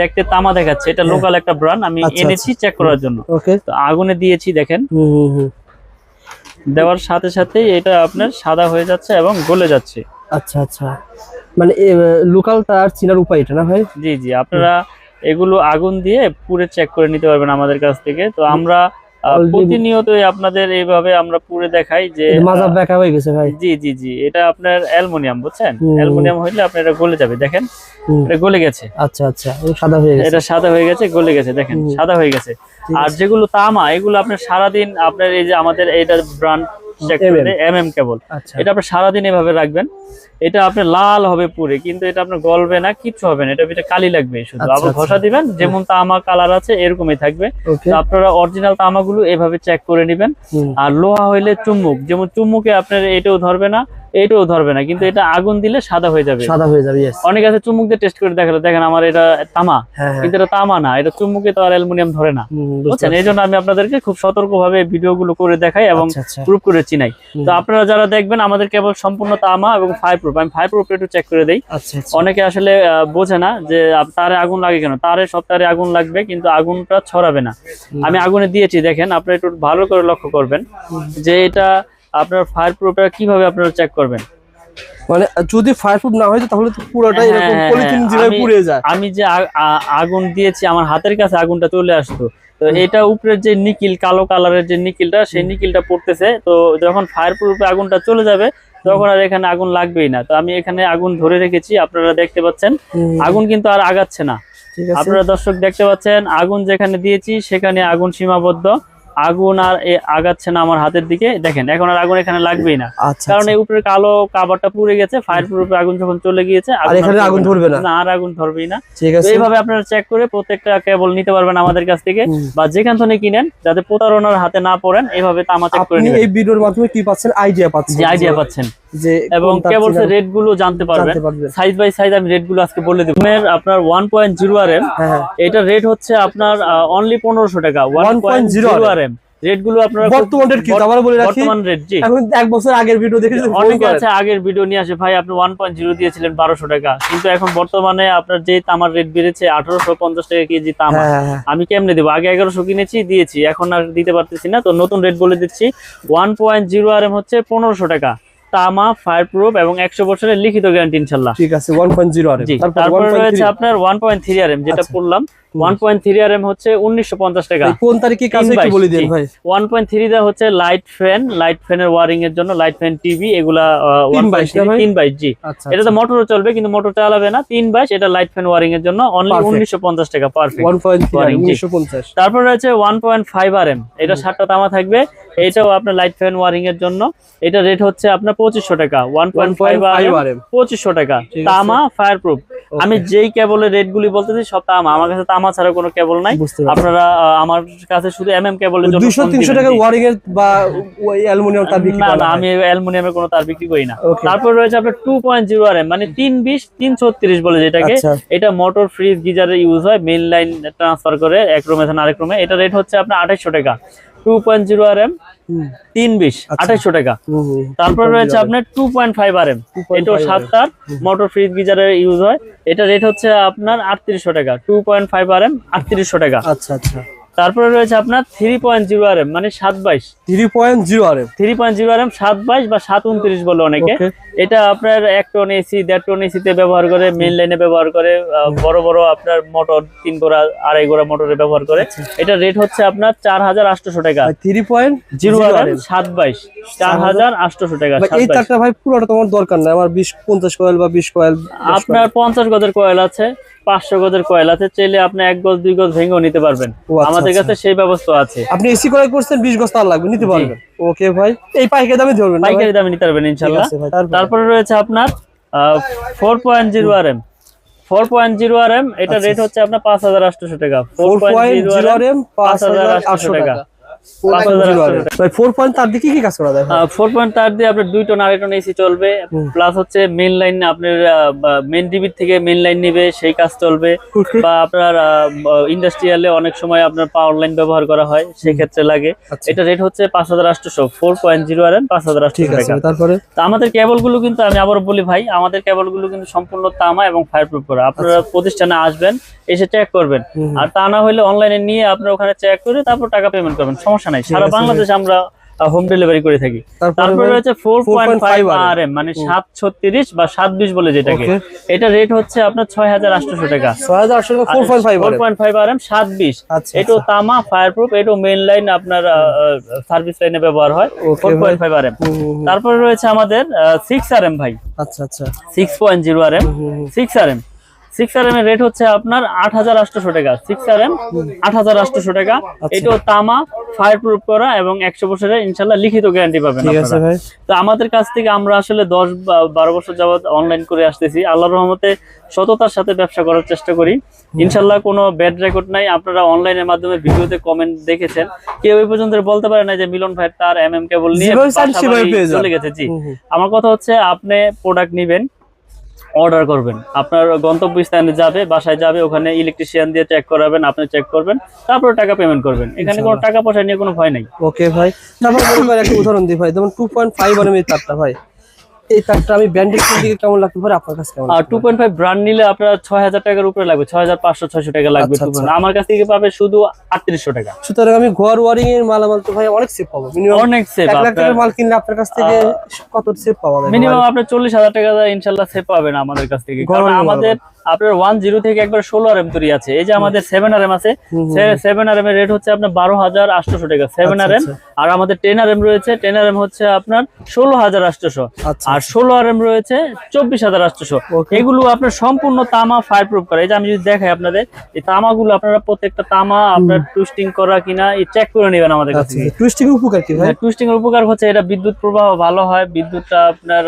দেখতে তামা দেখাচ্ছে, এটা লোকাল একটা ব্র্যান্ড, আমি এনেছি চেক করার জন্য। তো আগুনে দিয়েছি দেখেন, দেওয়ার সাথে সাথেই এটা আপনার সাদা হয়ে যাচ্ছে এবং গলে যাচ্ছে। আচ্ছা আচ্ছা, মানে লোকালটা আর চিনার উপায় এটা না ভাই? জি জি, আপনারা এগুলো আগুন দিয়ে পুরে চেক করে নিতে পারবেন আমাদের কাছ থেকে। তো আমরা প্রতিনিয়তই আপনাদের এইভাবে আমরা পুরে দেখাই যে মাঝাব বেঁকা হয়ে গেছে ভাই। জি জি জি, এটা আপনার অ্যালুমিনিয়াম, বুঝছেন? অ্যালুমিনিয়াম হইলে আপনার এটা গলে যাবে, দেখেন এটা গলে গেছে। আচ্ছা আচ্ছা, এটা সাদা হয়ে গেছে, এটা সাদা হয়ে গেছে, গলে গেছে, দেখেন সাদা হয়ে গেছে। আর যেগুলো তামা, এগুলো আপনার সারাদিন আপনার এই যে আমাদের এইটা ব্র্যান্ড চেক করে এমএম কেবল, এটা আপনি সারাদিন এভাবে রাখবেন, এটা আপনার লাল হবে পুরে, কিন্তু এটা আপনার গলবে না, কিচ্ছু হবে না, এটা ভিতরে কালি লাগবে শুধু। আবার ঘষা দিবেন, যেমন তামা কালার আছে এরকমই থাকবে। তো আপনারা অরিজিনাল তামাগুলো এভাবে চেক করে নেবেন। আর লোহা হইলে চুম্বুক, যেমন চুম্বুকে আপনার এটাও ধরবে না, এটাও ধরবে না, কিন্তু এটা আগুন দিলে সাদা হয়ে যাবে, সাদা হয়ে যাবে। অনেক আছে চুম্বুক দিয়ে টেস্ট করে দেখালো, দেখেন আমার এটা তামা, কিন্তু এটা তামা না, এটা চুম্বুকে তো আর অ্যালুমিনিয়াম ধরে না, বুঝছেন? এই জন্য আমি আপনাদেরকে খুব সতর্কভাবে ভিডিওগুলো করে দেখাই এবং প্রুফ করে চিনাই। তো আপনারা যারা দেখবেন আমাদের কেবল সম্পূর্ণ তামা এবং ফায়ার প্রুফ, আমি ফায়ার প্রুফ একটু চেক করে দেই। অনেকে আসলে বোঝে না যে তারে আগুন লাগে কেন, তারে সব তারে আগুন লাগবে, কিন্তু আগুনটা ছড়াবে না। আমি আগুনে দিয়েছি, দেখেন আপনারা একটু ভালো করে লক্ষ্য করবেন যে এটা আপনার ফায়ার প্রুফটা কিভাবে আপনারা চেক করবেন। মানে যদি ফায়ার প্রুফ না হয় তাহলে তো পুরোটা এরকম পলিথিন যেভাবে পুড়ে যায়। আমি যে আগুন দিয়েছি আমার হাতের কাছে আগুনটা চলে আসতো, তো এটা উপরের যে নিকিল, কালো কালারের যে নিকিলটা, সেই নিকিলটা পড়তেছে। তো যখন ফায়ার প্রুফে আগুনটা চলে যাবে তখন আর এখানে আগুন লাগবেই না। তো আমি এখানে আগুন ধরে রেখেছি, আপনারা দেখতে পাচ্ছেন আগুন কিন্তু আর আগাচ্ছে না। আপনারা দর্শক দেখতে পাচ্ছেন আগুন যেখানে দিয়েছি সেখানে আগুন সীমাবদ্ধ, আগুন আর আগাচ্ছে না আমার হাতের দিকে, দেখেন এখন আর আগুন এখানে লাগবেই না, কারণ এই উপরে কালো কাভারটা পুড়ে গেছে। ফায়ার প্রুফে আগুন যখন চলে গিয়েছে আগুন ধরবে না, আর আগুন ধরবেই না। এইভাবে আপনারা চেক করে প্রত্যেকটা কেবল নিতে পারবেন আমাদের কাছ থেকে, বা যেখান থেকে কিনেন, যাতে প্রতারণার হাতে না পড়েন, এইভাবে তামা চেক করে নেবেন। এই ভিডিওর মাধ্যমে কি পাচ্ছেন? আইডিয়া পাচ্ছেন, আইডিয়া পাচ্ছেন এবং কেবল রেট গুলো জানতে পারবেন। সাইজ বাই সাইজ আমি রেট গুলো আজকে বলে দেব। আপনার 1.0 RM, এটা রেট হচ্ছে আপনার অনলি 1500 টাকা। 1.0 RM রেট গুলো আপনারা বর্তমান রেট কি আবার বলে রাখি, বর্তমান রেট। জি, এখন এক বছর আগের ভিডিও দেখেছেন, অনেকে আছে আগের ভিডিও নিয়ে আসে, ভাই আপনি 1.0 দিয়েছিলেন 1200 টাকা, কিন্তু এখন বর্তমানে আপনার যে তামার রেট বেড়েছে 1850 টাকা কেজি তামা, আমি কেমনে দেবো? আগে 1100 কিনেছি দিয়েছি, এখন আর দিতে পারতেছি না। তো নতুন রেট বলে দিচ্ছি, 1.0 RM হচ্ছে 1500 টাকা, তামা, ফায়ার প্রুফ এবং 100 বছরের লিখিত গ্যারান্টি ইনশাআল্লাহ। ঠিক আছে, 1.0 RM। তারপরে রয়েছে আপনার 1.3 RM, যেটা পড়লাম 1.3 RM হচ্ছে 1950 টাকা। কোন তারিখে কাছে একটু বলে দেন ভাই। 1.3 দা হচ্ছে লাইট ফ্যানের ওয়্যারিং এর জন্য, লাইট ফ্যান, টিভি, এগুলা 322। জি, এটা তো মোটরও চলবে, কিন্তু মোটর চালাবে না। 322 এটা লাইট ফ্যান ওয়্যারিং এর জন্য অনলি 1950 টাকা, পারফেক্ট 1950। তারপর রয়েছে 1.5 RM, এটা 7টা তামা থাকবে, এটাও আপনার লাইট ফ্যান ওয়্যারিং এর জন্য, এটা রেট হচ্ছে আপনার 2500 টাকা। 1.5 RM 2500 টাকা, তামা, ফায়ার প্রুফ। আমি যেই কেবলের রেট গুলি বলতেছি সব তামা, আমার কাছে তামা ছাড়া কোনো কেবল নাই। আপনারা আমার কাছে শুধু এমএম কেবলের জন্য 200-300 টাকা ওয়্যারিং এর বা ওই অ্যালুমিনিয়াম তার বিক্রি করা না, আমি অ্যালুমিনিয়ামের কোনো তার বিক্রি করি না। তারপর রয়েছে আপনার 2.0 RM, মানে 320-336 বলে যেটাকে, এটা মোটর, ফ্রিজ, গিজারে ইউজ হয়, মেইন লাইন ট্রান্সফার করে এক রুমে থেকে আরেক রুমে। এটা রেট হচ্ছে আপনার 2800 টাকা। 2.0 RM 320 2800 টাকা। তারপর রয়েছে আপনার 2.5 RM, এটাও 7টার মোটর, ফ্রিজ, গিজারে ইউজ হয়, এটা রেট হচ্ছে আপনার 3800 টাকা। 2.5 RM 3800 টাকা। আচ্ছা আচ্ছা। তারপরে রয়েছে আপনার 3.0 RM, মানে 722। 3.0 RM 722 বা 729 বলে অনেকে। এটা আপনার 1 টন এসি, 1.5 টন এসি তে ব্যবহার করে, মেইন লাইনে ব্যবহার করে, বড় বড় আপনার মোটর 3 গোড়া 2.5 গোড়া মোটরে ব্যবহার করে। এটা রেট হচ্ছে আপনার 4800 টাকা। 3.0 RM 722 4800 টাকা। এই তারটা ভাই পুরোটা তোমার দরকার না, আমার 20-50 কয়েল বা 20 কয়েল, আপনার 50 গজের কয়েল আছে, 500 গজের কয়েল আছে, চাইলে আপনি 1 গজ 2 গজ ভেঙেও নিতে পারবেন, আমাদের কাছে সেই ব্যবস্থা আছে। আপনি এসি ক্রয় করছেন, 20 গজ তার লাগবে, নিতে পারবেন। ওকে ভাই, এই পাইকারি দামে ধরবেন, পাইকারি দামে নিতে পারবেন ইনশাআল্লাহ। তারপরে রয়েছে আপনার 4.0 RM 4.0 RM, এটা রেট হচ্ছে আপনার 5800 টাকা। 4.0 RM 5800 টাকা। ভাই 4 পয়েন্ট তার দিকে কি কাজ করা যায়? 4 পয়েন্ট তার দিয়ে আপনার 2 টন 2.5 টন এসি চলবে, প্লাস হচ্ছে মেইন লাইন আপনার মেইন ডিবির থেকে মেইন লাইন নিবে, সেই কাজ চলবে। বা আপনার ইন্ডাস্ট্রিয়ালে অনেক সময় আপনার পাওয়ার লাইন ব্যবহার করা হয়, সেই ক্ষেত্রে লাগে। এটা রেট হচ্ছে 5800, 4.0 RM 5800 টাকা। তারপরে তো আমাদের কেবল গুলো কিন্তু আমি আবার বলি ভাই, আমাদের কেবল গুলো কিন্তু সম্পূর্ণ তামা এবং ফায়ারপ্রুফ করা। আপনারা প্রতিষ্ঠানে আসবেন, এসে চেক করবেন, আর তা না হলে অনলাইনে নিয়ে আপনারা ওখানে চেক করে তারপর টাকা পেমেন্ট করবেন, সমস্যা নাই। সারা বাংলাদেশে আমরা হোম ডেলিভারি করে থাকি। তারপরে হচ্ছে 4.5 RM মানে 736 বা 720 বলে যেটাকে, এটা রেট হচ্ছে আপনার 6800 টাকা। 6800 4.5 RM 720। এটা তামা ফায়ারপ্রুফ, এটা মেইন লাইন আপনার সার্ভিস লাইনে ব্যবহার হয়। 4.5 RM। তারপরে রয়েছে আমাদের 6 RM ভাই। আচ্ছা আচ্ছা 6.0 RM 6 RM 6 RM এর রেট হচ্ছে আপনার 8800 টাকা। 6 RM 8800 টাকা। এটাও তামা ফায়ারপ্রুফ করা এবং 100 বছরের ইনশাআল্লাহ লিখিত গ্যারান্টি পাবেন আপনারা। তো আমাদের কাছ থেকে আমরা আসলে 10-12 বছর যাবত অনলাইন করে আসতেছি। আল্লাহর রহমতে সততার সাথে ব্যবসা করার চেষ্টা করি। ইনশাআল্লাহ কোনো ব্যাড রেকর্ড নাই। আপনারা অনলাইনের মাধ্যমে ভিডিওতে কমেন্ট দেখেছেন, কেউ এই পর্যন্ত বলতে পারে না যে মিলন ভাই তার MM কেবল নিয়ে চলে গেছে। জি, আমার কথা হচ্ছে আপনি প্রোডাক্ট নেবেন, অর্ডার করবেন, আপনার গন্তব্যস্থানে যাবে, বাসায় যাবে, ওখানে ইলেকট্রিশিয়ান দিয়ে চেক করাবেন, আপনি চেক করবেন, তারপর টাকা পেমেন্ট করবেন। এখানে কোনো টাকা পয়সা নিয়ে কোনো ভয় নাই। ওকে ভাই, তারপর একটা উদাহরণ দিই ভাই, যেমন 2.5 RM এর তারটা ভাই, এই তারটা আমি ব্র্যান্ডের দিকে কেমন লাগতে পারে আপনার কাছে? কেমন? আর 2.5 ব্র্যান্ড নিলে আপনার 6000 টাকার উপরে লাগবে, 6500-600 টাকা লাগবে। আমার কাছ থেকে পাবে শুধু 3800 টাকা। সুতরাং আমি ঘর ওয়ারিং এর মালামাল তো ভাই অনেক সেভ পাবো। মিনিমাম অনেক সেভ। 1 লাখ টাকার মাল কিনলে আপনার কাছ থেকে কত সেভ পাওয়া যাবে? মিনিমাম আপনি 40000 টাকা ইনশাআল্লাহ সেভ পাবেন আমাদের কাছ থেকে। কারণ আমাদের আপনার 10 থেকে একবার 16 RM তৈরি আছে। এই যে আমাদের 7 RM আছে, 7 RM এর রেট হচ্ছে আপনার 12800 টাকা 7 RM। আর আমাদের 10 RM রয়েছে, 10 RM হচ্ছে আপনার 16800। আর 16 RM রয়েছে 24800। এগুলো আপনার সম্পূর্ণ তামা ফায়ারপ্রুফ করা। এই যে আমি যদি দেখাই আপনাদের, এই তামাগুলো আপনারা প্রত্যেকটা তামা আপনার টুইস্টিং করা কিনা এই চেক করে নেবেন আমাদের কাছে। টুইস্টিং এর উপকার কি ভাই? টুইস্টিং এর উপকার হচ্ছে এটা বিদ্যুৎ প্রবাহ ভালো হয়, বিদ্যুৎটা আপনার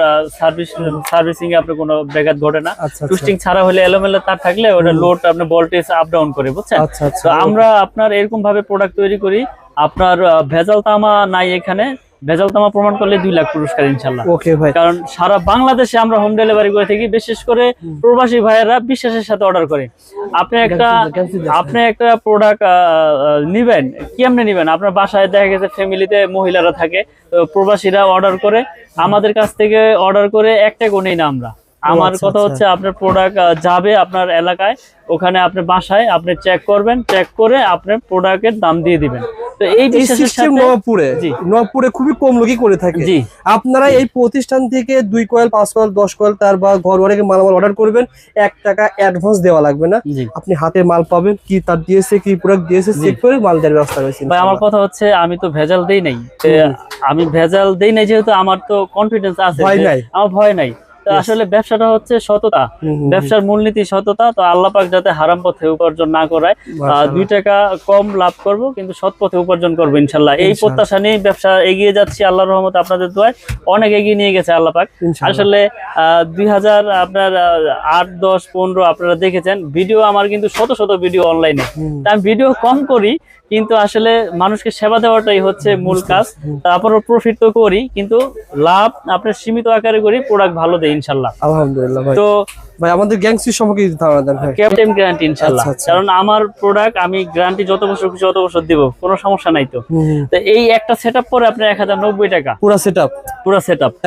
সার্ভিসিং এ আপনার কোনো ব্যাঘাত ঘটে না। টুইস্টিং ছাড়া হলে এলোমেলো তার থাকলে ওটা লোড আপনার ভোল্টেজ আপ ডাউন করে, বুঝছেন? তো আমরা আপনার এরকম ভাবে প্রোডাক্ট তৈরি করি। আপনার ভেজাল তামা নাই এখানে, ভেজাল তামা প্রমাণ করলে 2 লাখ পুরস্কার ইনশাআল্লাহ। ওকে ভাই, কারণ সারা বাংলাদেশে আমরা হোম ডেলিভারি করে থাকি, বিশেষ করে প্রবাসী ভাইয়েরা বিশ্বাসের সাথে অর্ডার করে। আপনি একটা প্রোডাক্ট নিবেন, কেমনে নিবেন? আপনার বাসায় দেখা গেছে ফ্যামিলিতে মহিলারা থাকে, প্রবাসীরা অর্ডার করে আমাদের কাছ থেকে অর্ডার করে একটা কোনেই না আমরা। আমার কথা হচ্ছে আপনার প্রোডাক্ট যাবে আপনার এলাকায়, ওখানে আপনি বাসায় আপনি চেক করবেন, চেক করে আপনার প্রোডাক্টের দাম দিয়ে দিবেন। তো এই সিস্টেম নবপুরে খুবই কম লোকই করে থাকে। আপনারা এই প্রতিষ্ঠান থেকে 2 কয়েল 5 কয়েল 10 কয়েল তার বা ঘর ওয়ারিং মালামাল অর্ডার করবেন, 1 টাকা অ্যাডভান্স দেওয়া লাগবে না। আপনি হাতে মাল পাবেন, কি তার দিয়েছে কি প্রোডাক্ট দিয়েছে চেক করে মাল দেওয়ার ব্যবস্থা রয়েছে। ভাই আমার কথা হচ্ছে আমি তো ভেজাল দেই নাই, যেহেতু আমার তো কনফিডেন্স আছে, আমার ভয় নাই। আসলে ব্যবসাটা হচ্ছে সততা, ব্যবসার মূলনীতি সততা। তো আল্লাহ পাক যাতে হারাম পথে উপার্জন না করায়, 2 টাকা কম লাভ করব কিন্তু সৎ পথে উপার্জন করবো ইনশাল্লাহ। এই প্রত্যাশা নিয়ে ব্যবসা এগিয়ে যাচ্ছি আল্লাহর রহমতে, আপনাদের দোয়ায় অনেক এগিয়ে নিয়ে গেছে আল্লাহ পাক। আসলে 2000 আপনার 8, 10, 15 আপনারা দেখেছেন ভিডিও আমার, কিন্তু শত শত ভিডিও অনলাইনে। আমি ভিডিও কম করি, কিন্তু আসলে মানুষকে সেবা দেওয়াটাই হচ্ছে মূল কাজ। তারপর প্রফিট তো করি, কিন্তু লাভ আপনার সীমিত আকারে করি, প্রোডাক্ট ভালো দেয় ইনশাল্লাহ। আলহামদুলিল্লাহ ভাই। তো ভাই আমাদের গ্যাংসি সম্পর্কে ধারণা দেন ভাই। ক্যাপ্টেন গ্যারান্টি ইনশাআল্লাহ, কারণ আমার প্রোডাক্ট আমি গ্যারান্টি যত বছর খুশি তত বছর দিব, কোনো সমস্যা নাই। তো এই একটা সেটআপ পরে আপনার 1090 টাকা পুরো সেটআপ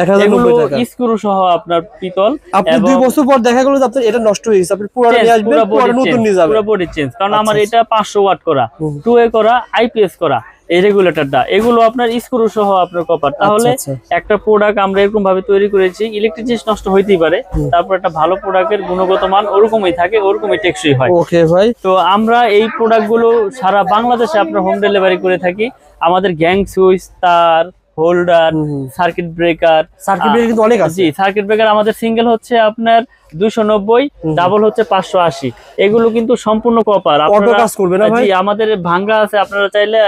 1090 টাকা স্ক্রু সহ আপনার পিতল। আপনি 2 বছর পর দেখা গেল যে আপনার এটা নষ্ট হয়ে গেছে, আপনি পুরোটা নিয়ে আসবেন, পুরো নতুন নিয়ে যাবেন, পুরো বডি চেঞ্জ। কারণ আমার এটা 500 ওয়াট করা, 2A করা, IPS করা, এই রেগুলেটরটা এগুলো আপনার স্ক্রু সহ আপনার কপার। তাহলে একটা প্রোডাক্ট আমরা এরকম ভাবে তৈরি করেছি, ইলেকট্রিক জিনিস নষ্ট হইতেই পারে, তারপর একটা ভালো প্রোডাক্টের গুণগত মান ওরকমই থাকে, ওরকমই টেকসই হয়। ওকে ভাই। তো আমরা এই প্রোডাক্টগুলো সারা বাংলাদেশে আপনার হোম ডেলিভারি করে থাকি। আমাদের গ্যাং সুইচ, তার, হোল্ডার, সার্কিট ব্রেকার কিন্তু অনেক আছে। জি, সার্কিট ব্রেকার আমাদের সিঙ্গেল হচ্ছে আপনার 290, ডাবল হচ্ছে 580। এগুলো কিন্তু সম্পূর্ণ কপার। অটো কাজ করবে না ভাই? জি, আমাদের ভাঙ্গা আছে, আপনারা চাইলে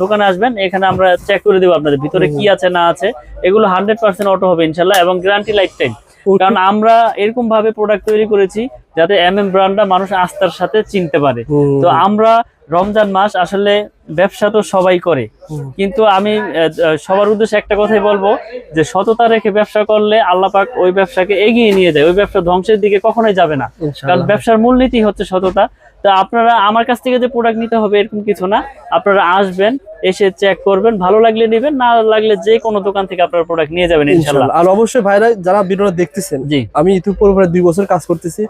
দোকানে আসবেন, এখানে আমরা চেক করে দেব আপনাদের ভিতরে কি আছে না আছে। এগুলো 100% অটো হবে ইনশাআল্লাহ, এবং গ্যারান্টি লাইফ টাইম। কারণ আমরা এরকম ভাবে প্রোডাক্ট তৈরি করেছি, যাতে ব্র্যান্ডটা মানুষ আস্থার সাথে চিনতে পারে। তো আমরা রমজান মাস আসলে ব্যবসা তো সবাই করে, কিন্তু আমি সবার উদ্দেশ্যে একটা কথাই বলবো যে সততা রেখে ব্যবসা করলে আল্লাহ পাক ওই ব্যবসাকে এগিয়ে নিয়ে যায়, ওই ব্যবসা ধ্বংসের দিকে কখনোই যাবে না, কারণ ব্যবসার মূলনীতি হচ্ছে সততা। তো আপনারা আমার কাছ থেকে যে প্রোডাক্ট নিতে হবে এরকম কিছু না, আপনারা আসবেন, এসে চেক করবেন, ভালো লাগলে নেবেন, না লাগলে যে কোনো দোকান থেকে আপনারা প্রোডাক্ট নিয়ে যাবেন ইনশাআল্লাহ। আর অবশ্যই ভাইরা যারা ভিডিওটা দেখতেছেন, জি, আমি ইউটিউবের উপরে 2 বছর কাজ করতেছি,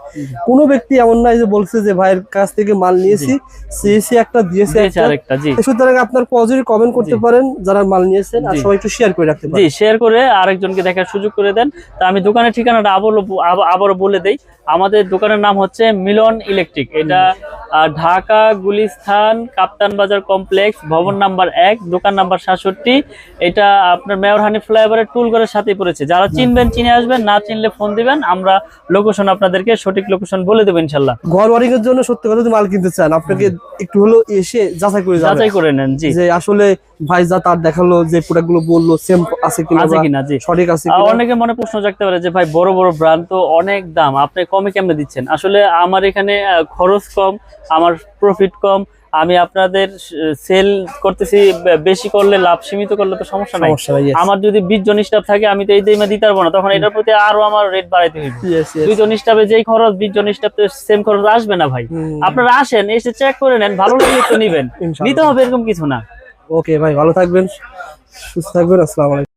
কোনো ব্যক্তি এমন নাই যে বলছে যে ভাইয়ের কাছ থেকে মাল নিয়েছি, সিএসি একটা দিয়েছে আরেকটা। জি, সুতরাং আপনার পজিটিভ কমেন্ট করতে পারেন যারা মাল নিয়েছেন, আর সবাই একটু শেয়ার করে রাখতে পারেন। জি, শেয়ার করে আরেকজনকে দেখার সুযোগ করে দেন। তা আমি দোকানের ঠিকানাটা আবারও বলে দেই। আমাদের দোকানের নাম হচ্ছে মিলন ইলেকট্রিক। এটা ঢাকা গুলিস্তান কাপ্তান বাজার কমপ্লেক্স, ভবন নাম্বার 1, দোকান নাম্বার 67। এটা আপনার মেয়রহানি ফ্লাইওভারের টুলঘরের সাথে পড়েছে। যারা চিনবেন চিনে আসবেন, না চিনলে ফোন দিবেন, আমরা লোকেশন আপনাদেরকে সঠিক লোকেশন বলে দেবো ইনশাল্লাহ। ঘর ওয়ারিং এর জন্য সত্যি কথা যদি মাল কিনতে চান, আপনাকে একটু হলো এসে যাচাই করে নেন। জি, যে আসলে ভাই যা তার দেখালো যে প্রোডাক্ট গুলো বললো সেম আছে কিনা, জি সঠিক আছে কিনা। অনেকে মনে প্রশ্ন জাগতে পারে যে ভাই বড় বড় ব্র্যান্ড তো অনেক দাম, আপনি কমে কেমনে দিচ্ছেন? আসলে আমার এখানে খরচ কম, আমার প্রফিট কম, আমি আপনাদের সেল করতেছি, বেশি করলে লাভ, সীমিত করলে তো সমস্যা নাই। আমার যদি 20 জন স্টাফ থাকে, আমি তো এই দামে দিতে পারবো না, তখন এটার প্রতি আরো আমার রেট বাড়াইতে হইবে। 2 জন স্টাফে যেই খরচ, 20 জন স্টাফে সেম খরচ আসবে না ভাই। আপনারা আসেন, এসে চেক করে নেন, ভালো লাগলে তো নিবেন, নিতে হবে এরকম কিছু না। ওকে ভাই, ভালো থাকবেন, সুস্থ থাকবেন, আসসালামু আলাইকুম।